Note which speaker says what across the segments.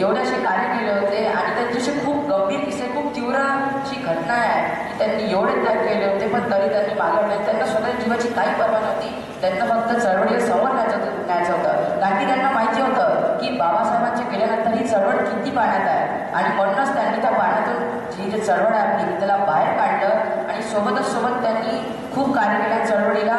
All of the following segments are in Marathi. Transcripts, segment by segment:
Speaker 1: एवढे असे कार्य केले होते आणि त्यांच्याशी खूप गंभीर किस्से, खूप तीव्र अशी घटना आहे की त्यांनी एवढे त्याग केले होते, पण तरी त्यांनी मागे नाही. त्यांना स्वतःच्या जीवाची काही पर्वा नव्हती. त्यांना फक्त चळवळीला समोर न्यायचं होतं. कारण की त्यांना माहिती होतं की बाबासाहेबांचे गेल्यानंतर ही चळवळ किती पाण्यात आहे आणि म्हणूनच त्यांनी त्या पाण्यातून जी चळवळ आहे आपली त्याला बाहेर काढलं आणि सोबत त्यांनी खूप कार्य केलं. चळवळीला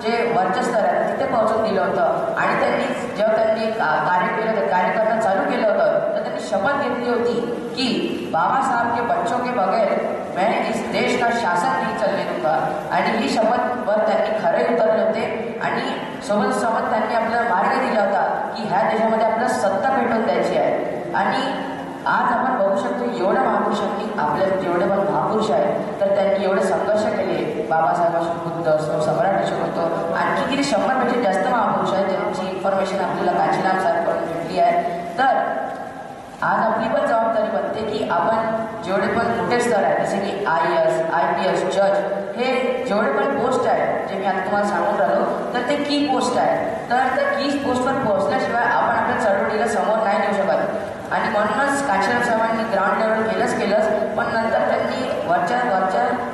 Speaker 1: जे वरच्या स्तर आहे तिथे पोहोचून दिलं होतं आणि त्यांनी जेव्हा त्यांनी कार्य केलं होतं, कार्य करणं चालू केलं होतं, तर त्यांनी शपथ घेतली होती की बाबा साहब के बच्चों के बगैर मैं इस देश का शासन नहीं चलने दूंगा. आणि ही शपथवर त्यांनी खरे उतरले होते आणि सोबत त्यांनी आपल्याला मार्ग दिला होता की ह्या देशामध्ये आपल्याला सत्ता भेटून द्यायची आहे. आणि आज आपण बघू शकतो एवढ्या महापुरुषांनी, आपल्या जेवढे पण महापुरुष आहेत तर त्यांनी एवढे संघर्ष केले. बाबासाहेब असो, बुद्ध असो, सम्राट असो होतो, आणखी किती 100पेक्षा जास्त महापुरुष आहेत ज्यांची इन्फॉर्मेशन आपल्याला कांचीराम साहेबांकडून भेटली आहे. तर आज आपली पण जबाबदारी बनते की आपण जेवढे पण मोठे स्तर आहेत जसे की IAS, IPS, जज, हे जेवढे पण पोस्ट आहेत जे मी आता तुम्हाला सांगून राहिलो तर ते की पोस्ट आहे. तर त्या की पोस्टवर पोहोचल्याशिवाय आपण आपल्या चळवळीला समोर नाही नेऊ शकत. आणि म्हणूनच कांचीराम साहेबांनी ग्राउंड लेवल केलंच, पण नंतर त्यांनी वरच्या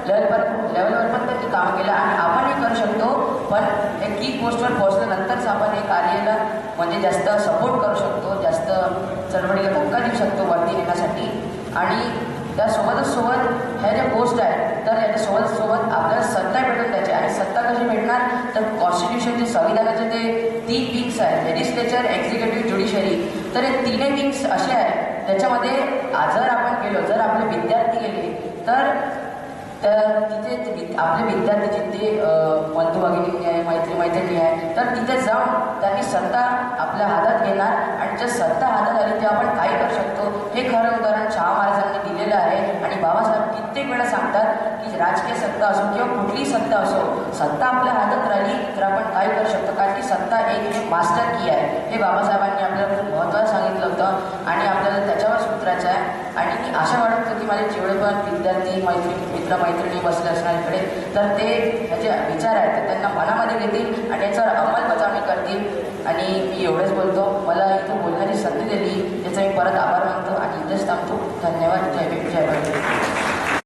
Speaker 1: लेवलवर पण त्यांनी काम केलं आणि आपणही करू शकतो. पण एक की पोस्टवर पोहोचल्यानंतरच आपण हे कार्याला म्हणजे जास्त सपोर्ट करू शकतो, जास्त चळवळीला धक्का देऊ शकतो वरती येण्यासाठी. आणि त्यासोबत ह्या ज्या पोस्ट आहेत तर याच्यासोबत आपल्याला सत्ता भेटून द्यायची. आणि सत्ता कशी भेटणार तर कॉन्स्टिट्यूशनचे, संविधानाचे ते 3 विंग्स आहेत, लेजिस्लेचर, एक्झिक्युटिव्ह, ज्युडिशरी. तर हे 3 विंग्स असे आहेत त्याच्यामध्ये जर आपण गेलो, जर आपले विद्यार्थी गेले तर तिथे आपले विद्यार्थी जिथे बंधू भगिनी आहे, मैत्रिणी आहे, तर तिथे जाऊन त्यांनी सत्ता आपल्या हातात घेणार आणि जर सत्ता हातात आली तेव्हा आपण काय करू शकतो हे खरं उदाहरण शाह महाराजांनी दिलेलं आहे. आणि बाबासाहेब कित्येक वेळा सांगतात की राजकीय सत्ता असो किंवा कुठलीही सत्ता असो, सत्ता आपल्या हातात राहिली तर आपण काय करू शकतो. कारण की सत्ता एक मास्टर की आहे, हे बाबासाहेबांनी आपल्याला खूप महत्त्वाचं सांगितलं होतं आणि आपल्याला त्याच्यावर उतरायचं आहे. आणि मी आशा वाटत होती माझे जेवढे पण विद्यार्थी, मित्रमैत्रिणी बसले असणार इकडे, तर ते ह्याचे विचार आहेत तर त्यांना मनामध्ये घेतील आणि याच्यावर अंमलबजावणी करतील. आणि मी एवढंच बोलतो. मला इथं बोलण्याची संधी दिली त्याचा मी परत आभार मानतो आणि इथेच थांबतो. धन्यवाद. जय भीम, जय भारत.